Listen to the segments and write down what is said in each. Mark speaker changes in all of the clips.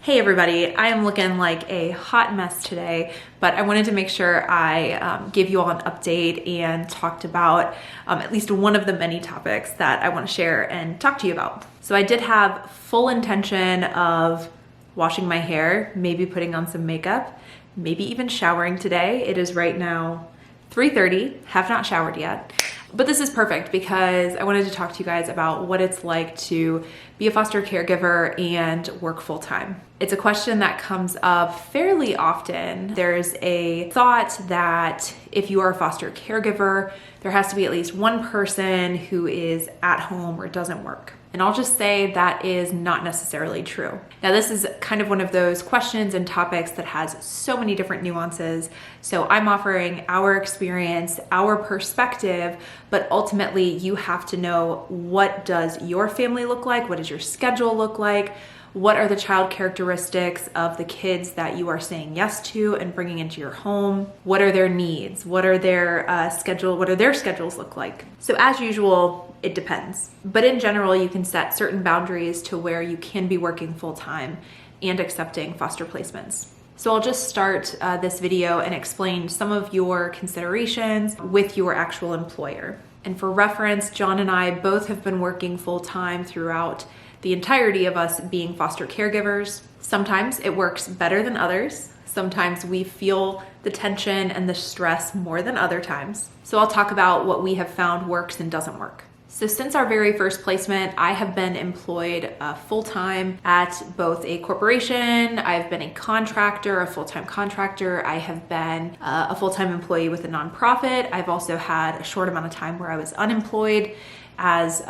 Speaker 1: Hey everybody, I am looking like a hot mess today, but I wanted to make sure I give you all an update and talked about at least one of the many topics that I want to share and talk to you about. So I did have full intention of washing my hair, maybe putting on some makeup, maybe even showering today. It is right now 3:30, have not showered yet. But this is perfect because I wanted to talk to you guys about what it's like to be a foster caregiver and work full time. It's a question that comes up fairly often. There's a thought that if you are a foster caregiver, there has to be at least one person who is at home or doesn't work. And I'll just say that is not necessarily true. Now, this is kind of one of those questions and topics that has so many different nuances. So I'm offering our experience, our perspective, but ultimately you have to know, what does your family look like? What does your schedule look like? What are the child characteristics of the kids that you are saying yes to and bringing into your home? What are their needs? What are their What do their schedules look like? So as usual, it depends. But in general, you can set certain boundaries to where you can be working full time and accepting foster placements. So I'll just start this video and explain some of your considerations with your actual employer. And for reference, John and I both have been working full time throughout the entirety of us being foster caregivers. Sometimes it works better than others. Sometimes we feel the tension and the stress more than other times. So I'll talk about what we have found works and doesn't work. So since our very first placement, I have been employed full-time at both a corporation, I've been a contractor, a full-time contractor, I have been a full-time employee with a nonprofit. I've also had a short amount of time where I was unemployed as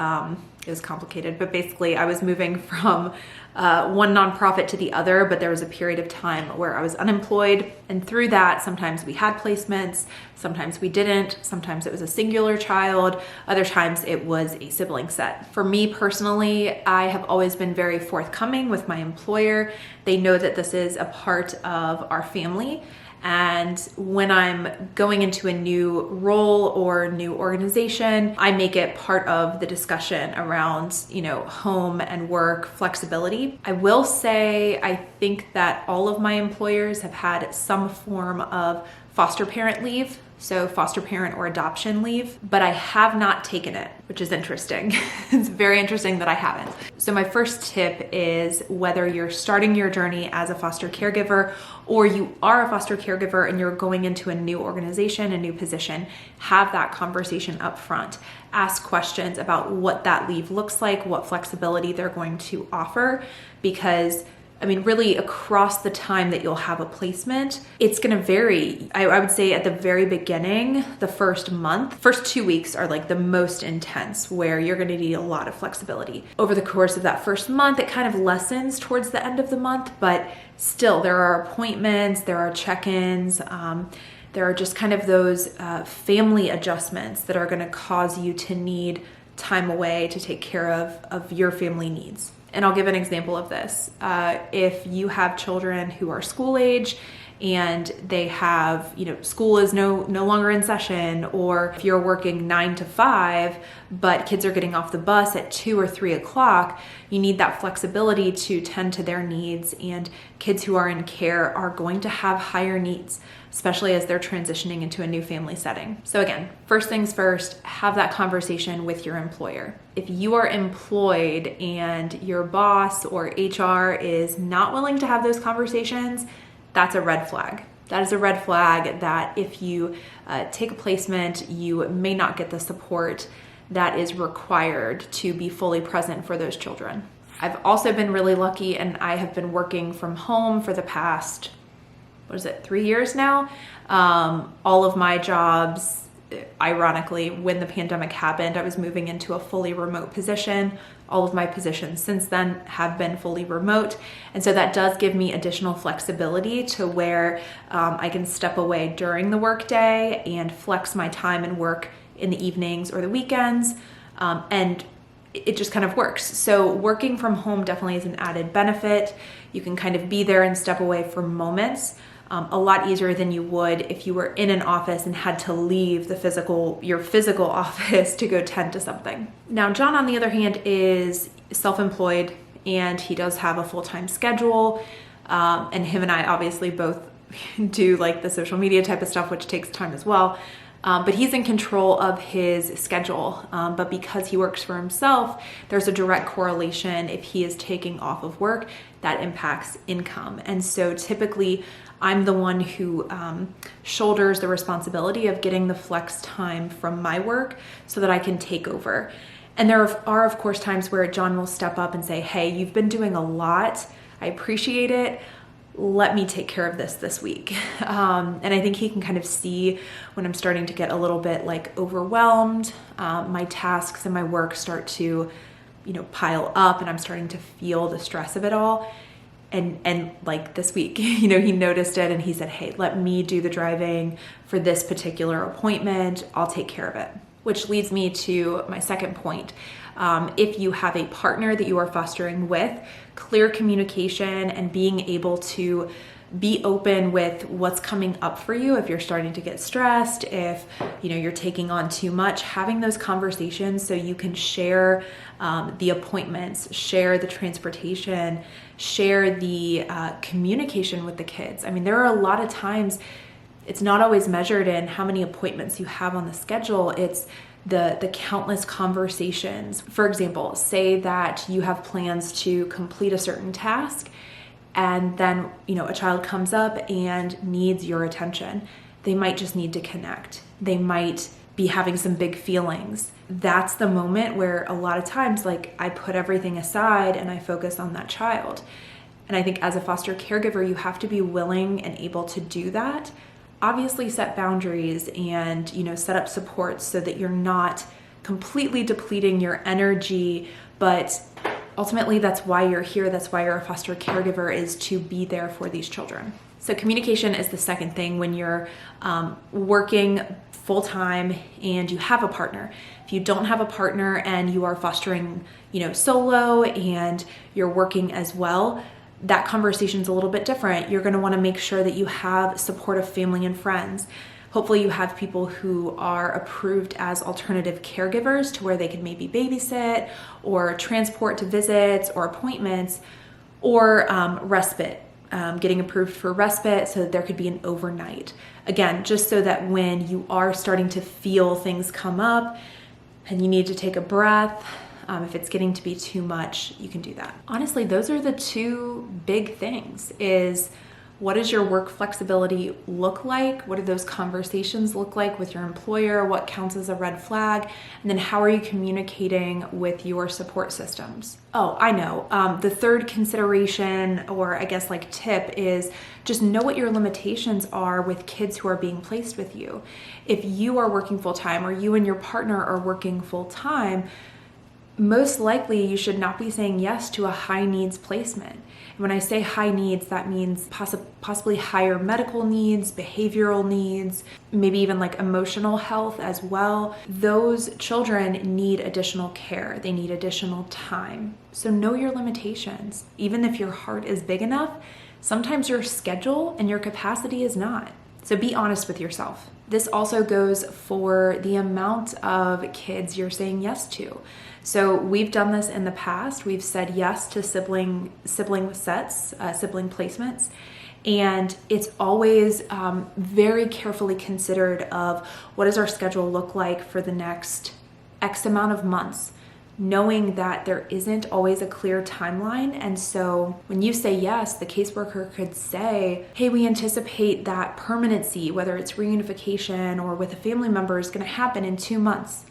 Speaker 1: it was complicated, but basically I was moving from one nonprofit to the other, but there was a period of time where I was unemployed. And through that, sometimes we had placements, sometimes we didn't, sometimes it was a singular child, other times it was a sibling set. For me personally, I have always been very forthcoming with my employer. They know that this is a part of our family. And when I'm going into a new role or new organization, I make it part of the discussion around, home and work flexibility. I will say, I think that all of my employers have had some form of foster parent leave. So foster parent or adoption leave, but I have not taken it, which is interesting. It's very interesting that I haven't. So my first tip is, whether you're starting your journey as a foster caregiver or you are a foster caregiver and you're going into a new organization, a new position, have that conversation up front. Ask questions about what that leave looks like, what flexibility they're going to offer, because really across the time that you'll have a placement, it's going to vary. I would say at the very beginning, the first 2 weeks are like the most intense, where you're going to need a lot of flexibility. Over the course of that first month, it kind of lessens towards the end of the month, but still there are appointments, there are check-ins, there are just kind of those family adjustments that are going to cause you to need time away to take care of your family needs. And I'll give an example of this. If you have children who are school age and they have, school is no longer in session, or if you're working 9 to 5, but kids are getting off the bus at 2 or 3 o'clock, you need that flexibility to tend to their needs. And kids who are in care are going to have higher needs, especially as they're transitioning into a new family setting. So again, first things first, have that conversation with your employer. If you are employed and your boss or HR is not willing to have those conversations, that's a red flag. That is a red flag that if you take a placement, you may not get the support that is required to be fully present for those children. I've also been really lucky, and I have been working from home for the past 3 years now. All of my jobs, ironically, when the pandemic happened, I was moving into a fully remote position. All of my positions since then have been fully remote. And so that does give me additional flexibility to where I can step away during the workday and flex my time and work in the evenings or the weekends. And it just kind of works. So working from home definitely is an added benefit. You can kind of be there and step away for moments. A lot easier than you would if you were in an office and had to leave your physical office to go tend to something. Now, John, on the other hand, is self-employed and he does have a full-time schedule. And him and I obviously both do like the social media type of stuff, which takes time as well. But he's in control of his schedule. But because he works for himself, there's a direct correlation. If he is taking off of work, that impacts income. And so typically I'm the one who shoulders the responsibility of getting the flex time from my work so that I can take over. And there are, of course, times where John will step up and say, hey, you've been doing a lot. I appreciate it. Let me take care of this week. And I think he can kind of see when I'm starting to get a little bit like overwhelmed, my tasks and my work start to, pile up, and I'm starting to feel the stress of it all. And like this week, he noticed it and he said, hey, let me do the driving for this particular appointment. I'll take care of it. Which leads me to my second point. If you have a partner that you are fostering with, clear communication and being able to be open with what's coming up for you. If you're starting to get stressed, if you're taking on too much, having those conversations so you can share the appointments, share the transportation, share the communication with the kids. I mean, there are a lot of times it's not always measured in how many appointments you have on the schedule. It's the countless conversations. For example, say that you have plans to complete a certain task, and then a child comes up and needs your attention. They might just need to connect. They might be having some big feelings. That's the moment where a lot of times, like, I put everything aside and I focus on that child. And I think as a foster caregiver, you have to be willing and able to do that. Obviously set boundaries and, set up supports so that you're not completely depleting your energy, but ultimately that's why you're here. That's why you're a foster caregiver, is to be there for these children. So communication is the second thing when you're working full-time and you have a partner. If you don't have a partner and you are fostering, solo and you're working as well, that conversation's a little bit different. You're going to want to make sure that you have supportive family and friends. Hopefully you have people who are approved as alternative caregivers to where they can maybe babysit or transport to visits or appointments, or respite, getting approved for respite so that there could be an overnight. Again, just so that when you are starting to feel things come up and you need to take a breath, if it's getting to be too much, you can do that. Honestly, those are the two big things. Is what does your work flexibility look like? What do those conversations look like with your employer? What counts as a red flag? And then how are you communicating with your support systems? Oh, I know. The third consideration, or I guess like tip, is just know what your limitations are with kids who are being placed with you. If you are working full-time or you and your partner are working full-time, most likely you should not be saying yes to a high needs placement. And when I say high needs, that means possibly higher medical needs, behavioral needs, maybe even like emotional health as well. Those children need additional care. They need additional time. So know your limitations. Even if your heart is big enough, sometimes your schedule and your capacity is not. So be honest with yourself. This also goes for the amount of kids you're saying yes to. So we've done this in the past. We've said yes to sibling sets, sibling placements, and it's always very carefully considered of what does our schedule look like for the next X amount of months, knowing that there isn't always a clear timeline. And so when you say yes, the caseworker could say, hey, we anticipate that permanency, whether it's reunification or with a family member, is going to happen in 2 months.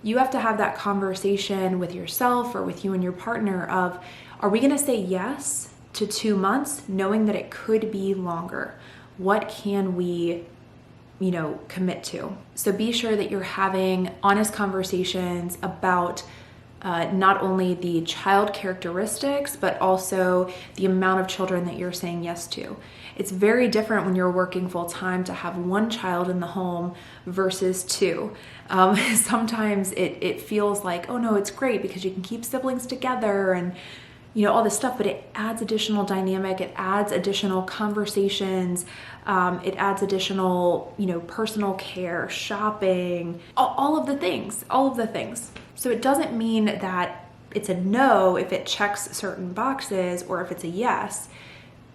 Speaker 1: You have to have that conversation with yourself or with you and your partner of, are we going to say yes to 2 months, knowing that it could be longer? What can we commit to? So be sure that you're having honest conversations about not only the child characteristics, but also the amount of children that you're saying yes to. It's very different when you're working full time to have 1 child in the home versus 2. Sometimes it feels like, oh no, it's great because you can keep siblings together and all this stuff, but it adds additional dynamic, it adds additional conversations, it adds additional, personal care, shopping, all of the things. So it doesn't mean that it's a no if it checks certain boxes or if it's a yes.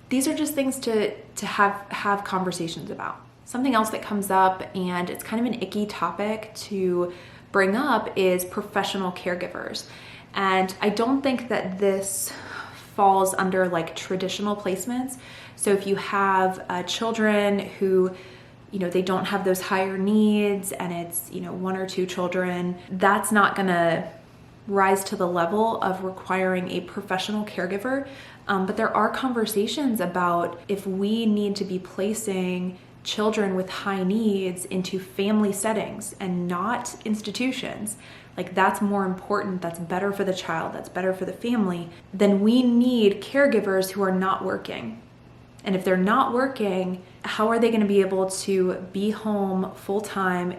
Speaker 1: These are just things to have conversations about. Something else that comes up, and it's kind of an icky topic to bring up, is professional caregivers. And I don't think that this falls under like traditional placements. So if you have children who, they don't have those higher needs, and it's, 1 or 2 children, that's not gonna rise to the level of requiring a professional caregiver. But there are conversations about if we need to be placing children with high needs into family settings and not institutions, like that's more important, that's better for the child, that's better for the family, then we need caregivers who are not working. And if they're not working, how are they going to be able to be home full time,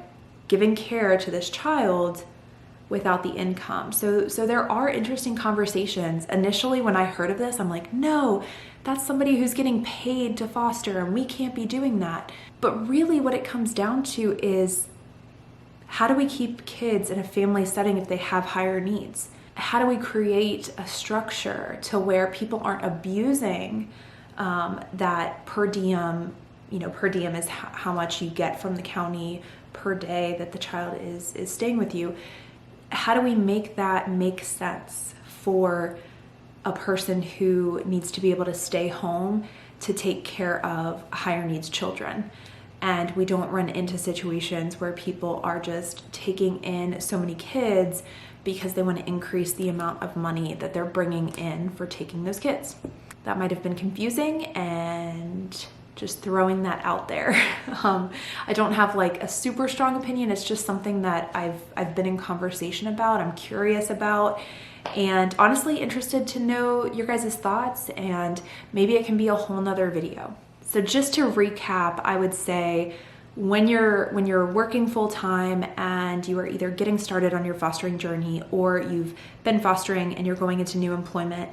Speaker 1: giving care to this child without the income? So there are interesting conversations. Initially, when I heard of this, I'm like, no, that's somebody who's getting paid to foster, and we can't be doing that. But really what it comes down to is, how do we keep kids in a family setting if they have higher needs? How do we create a structure to where people aren't abusing that per diem? Per diem is how much you get from the county per day that the child is staying with you. How do we make that make sense for a person who needs to be able to stay home to take care of higher needs children? And we don't run into situations where people are just taking in so many kids because they want to increase the amount of money that they're bringing in for taking those kids. That might have been confusing, and just throwing that out there. I don't have like a super strong opinion. It's just something that I've been in conversation about, I'm curious about, and honestly interested to know your guys' thoughts, and maybe it can be a whole nother video. So just to recap, I would say when you're working full time and you are either getting started on your fostering journey, or you've been fostering and you're going into new employment,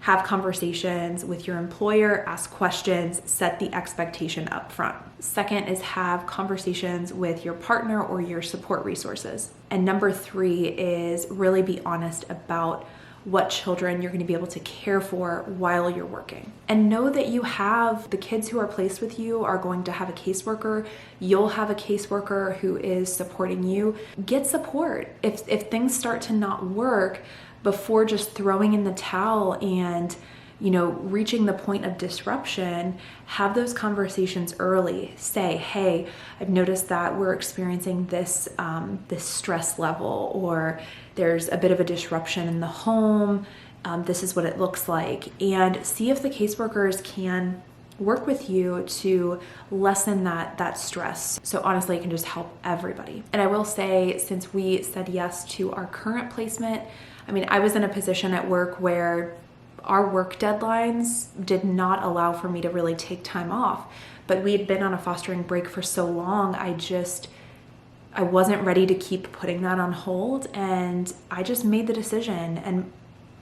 Speaker 1: have conversations with your employer, ask questions, set the expectation up front. Second is have conversations with your partner or your support resources. And number 3 is really be honest about what children you're going to be able to care for while you're working. And know that you have the kids who are placed with you are going to have a caseworker. You'll have a caseworker who is supporting you. Get support. If things start to not work, before just throwing in the towel and reaching the point of disruption, have those conversations early. Say, hey, I've noticed that we're experiencing this stress level, or there's a bit of a disruption in the home. This is what it looks like. And see if the caseworkers can work with you to lessen that stress. So honestly, it can just help everybody. And I will say, since we said yes to our current placement, I was in a position at work where our work deadlines did not allow for me to really take time off. But we had been on a fostering break for so long, I wasn't ready to keep putting that on hold, and I just made the decision. And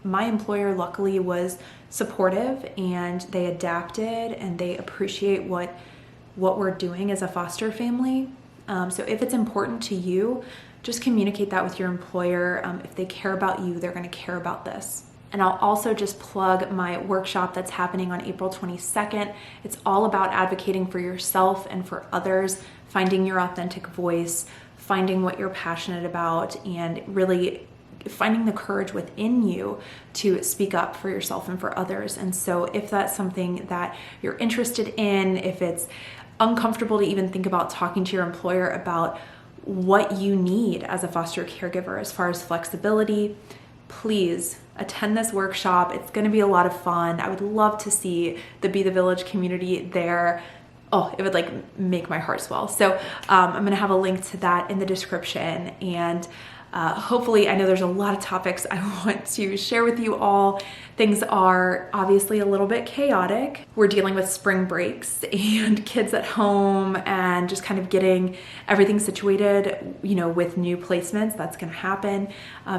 Speaker 1: my employer luckily was supportive, and they adapted, and they appreciate what we're doing as a foster family. So if it's important to you, just communicate that with your employer. If they care about you, they're going to care about this. And I'll also just plug my workshop that's happening on April 22nd. It's all about advocating for yourself and for others, finding your authentic voice, finding what you're passionate about, and really finding the courage within you to speak up for yourself and for others. And so if that's something that you're interested in, if it's uncomfortable to even think about talking to your employer about what you need as a foster caregiver as far as flexibility, please attend this workshop. It's going to be a lot of fun. I would love to see the Be the Village community there. Oh, it would make my heart swell. So I'm going to have a link to that in the description. And hopefully, I know there's a lot of topics I want to share with you all. Things are obviously a little bit chaotic. We're dealing with spring breaks and kids at home, and just kind of getting everything situated, with new placements. That's going to happen.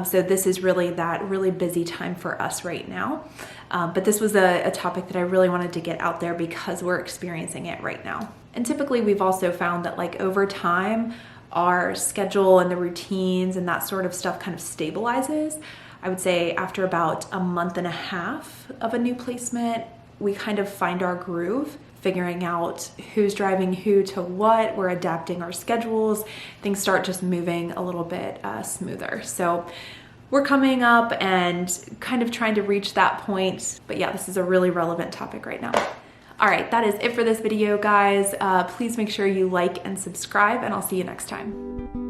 Speaker 1: So this is really that really busy time for us right now. But this was a topic that I really wanted to get out there because we're experiencing it right now. And typically we've also found that over time, our schedule and the routines and that sort of stuff kind of stabilizes. I would say after about a month and a half of a new placement, we kind of find our groove, figuring out who's driving who to what, we're adapting our schedules, things start just moving a little bit smoother. So we're coming up and kind of trying to reach that point. But yeah, this is a really relevant topic right now. All right, that is it for this video, guys. Please make sure you like and subscribe, and I'll see you next time.